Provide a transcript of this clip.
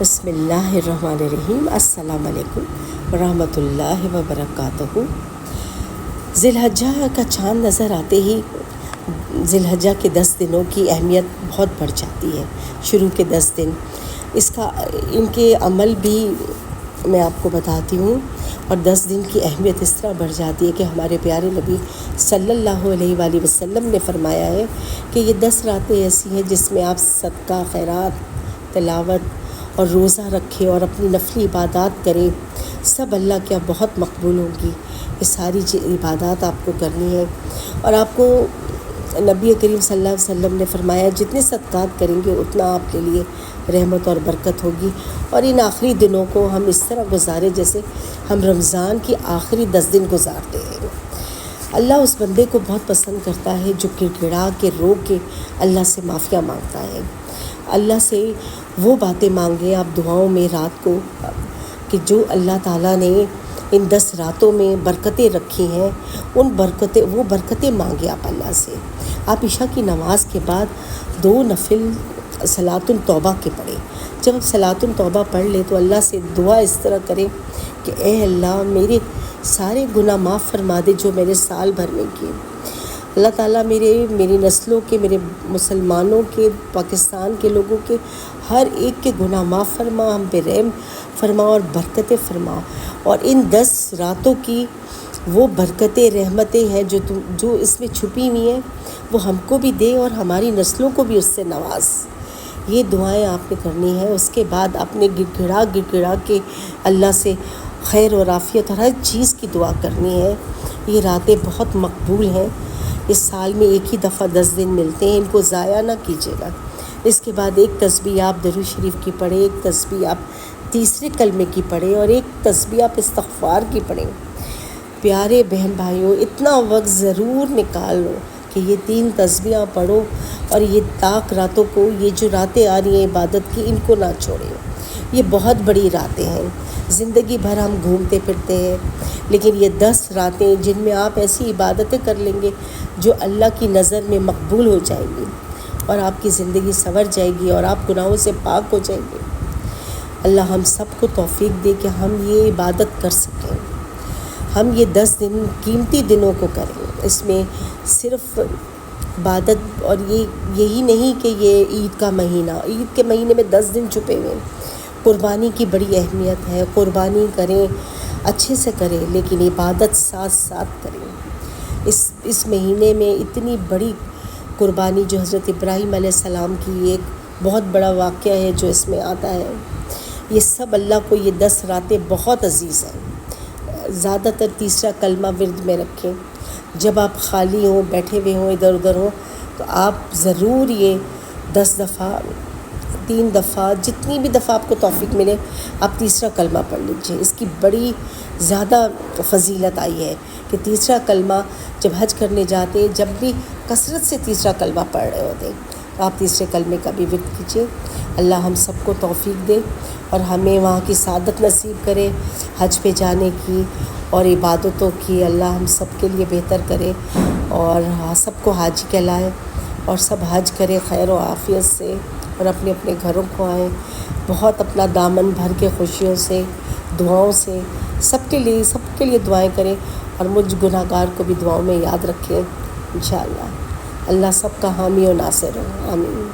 بسم اللہ الرحمن الرحیم۔ السلام علیکم ورحمۃ اللہ وبرکاتہ۔ ذی الحجہ کا چاند نظر آتے ہی ذی الحجہ کے 10 دنوں کی اہمیت بہت بڑھ جاتی ہے۔ شروع کے 10 دن ان کے عمل بھی میں آپ کو بتاتی ہوں، اور 10 دن کی اہمیت اس طرح بڑھ جاتی ہے کہ ہمارے پیارے نبی صلی اللہ علیہ وآلہ وسلم نے فرمایا ہے کہ یہ 10 راتیں ایسی ہیں جس میں آپ صدقہ، خیرات، تلاوت اور روزہ رکھیں اور اپنی نفلی عبادات کریں، سب اللہ کے یہاں بہت مقبول ہوں گی۔ یہ ساری عبادات آپ کو کرنی ہے، اور آپ کو نبی کریم صلی اللہ علیہ وسلم نے فرمایا جتنے صدقات کریں گے اتنا آپ کے لیے رحمت اور برکت ہوگی۔ اور ان آخری دنوں کو ہم اس طرح گزارے جیسے ہم رمضان کی آخری 10 دن گزارتے ہیں۔ اللہ اس بندے کو بہت پسند کرتا ہے جو گڑگڑا کے رو کے اللہ سے معافیاں مانگتا ہے۔ اللہ سے وہ باتیں مانگیں آپ دعاؤں میں رات کو کہ جو اللہ تعالیٰ نے ان 10 راتوں میں برکتیں رکھی ہیں، وہ برکتیں مانگیں آپ اللہ سے۔ آپ عشاء کی نماز کے بعد 2 نفل صلاۃ التوبہ کے پڑھیں۔ جب آپ صلاۃ التوبہ پڑھ لیں تو اللہ سے دعا اس طرح کریں کہ اے اللہ میرے سارے گناہ معاف فرما دے جو میں نے سال بھر میں کیے۔ اللہ تعالیٰ میری نسلوں کے، میرے مسلمانوں کے، پاکستان کے لوگوں کے ہر ایک کے گناہ معاف فرما، ہم پہ رحم فرما اور برکتیں فرما، اور ان 10 راتوں کی وہ برکتیں، رحمتیں ہیں جو اس میں چھپی ہوئی ہیں، وہ ہم کو بھی دے اور ہماری نسلوں کو بھی اس سے نواز۔ یہ دعائیں آپ نے کرنی ہے۔ اس کے بعد اپنے گڑ گڑا کے اللہ سے خیر اور عافیت اور ہر چیز کی دعا کرنی ہے۔ یہ راتیں بہت مقبول ہیں، اس سال میں ایک ہی دفعہ 10 دن ملتے ہیں، ان کو ضائع نہ کیجیے گا۔ اس کے بعد ایک تسبیح آپ درود شریف کی پڑھیں، ایک تسبیح آپ تیسرے کلمے کی پڑھیں، اور ایک تسبیح آپ استغفار کی پڑھیں۔ پیارے بہن بھائیوں، اتنا وقت ضرور نکال لو کہ یہ 3 تسبیحاں پڑھو، اور یہ طاق راتوں کو، یہ جو راتیں آ رہی ہیں عبادت کی، ان کو نہ چھوڑیں۔ یہ بہت بڑی راتیں ہیں، زندگی بھر ہم گھومتے پھرتے ہیں، لیکن یہ 10 راتیں جن میں آپ ایسی عبادتیں کر لیں گے جو اللہ کی نظر میں مقبول ہو جائیں گی، اور آپ کی زندگی سنور جائے گی اور آپ گناہوں سے پاک ہو جائیں گے۔ اللہ ہم سب کو توفیق دے کہ ہم یہ عبادت کر سکیں، ہم یہ 10 دن قیمتی دنوں کو کریں۔ اس میں صرف عبادت، اور یہی نہیں کہ یہ عید کا مہینہ، عید کے مہینے میں 10 دن چھپے ہوئے ہیں۔ قربانی کی بڑی اہمیت ہے، قربانی کریں، اچھے سے کریں، لیکن عبادت ساتھ ساتھ کریں۔ اس مہینے میں اتنی بڑی قربانی جو حضرت ابراہیم علیہ السلام کی ایک بہت بڑا واقعہ ہے جو اس میں آتا ہے، یہ سب اللہ کو یہ 10 راتیں بہت عزیز ہیں۔ زیادہ تر تیسرا کلمہ ورد میں رکھیں۔ جب آپ خالی ہوں، بیٹھے ہوئے ہوں، ادھر ادھر ہوں، تو آپ ضرور یہ 10 دفعہ، 3 دفعہ، جتنی بھی دفعہ آپ کو توفیق ملے، آپ تیسرا کلمہ پڑھ لیجیے۔ اس کی بڑی زیادہ فضیلت آئی ہے کہ تیسرا کلمہ جب حج کرنے جاتے ہیں، جب بھی کثرت سے تیسرا کلمہ پڑھ رہے ہوتے ہیں، تو آپ تیسرے کلمے کا بھی ورد کیجیے۔ اللہ ہم سب کو توفیق دے اور ہمیں وہاں کی سعادت نصیب کرے، حج پہ جانے کی اور عبادتوں کی۔ اللہ ہم سب کے لیے بہتر کرے اور سب کو حاجی کہلائے، اور سب حج کرے خیر و عافیت سے، اور اپنے اپنے گھروں کو آئیں بہت اپنا دامن بھر کے خوشیوں سے، دعاؤں سے۔ سب کے لیے دعائیں کریں، اور مجھ گناہ گار کو بھی دعاؤں میں یاد رکھیں انشاءاللہ۔ اللہ سب کا حامی و ناصر ہو، آمین۔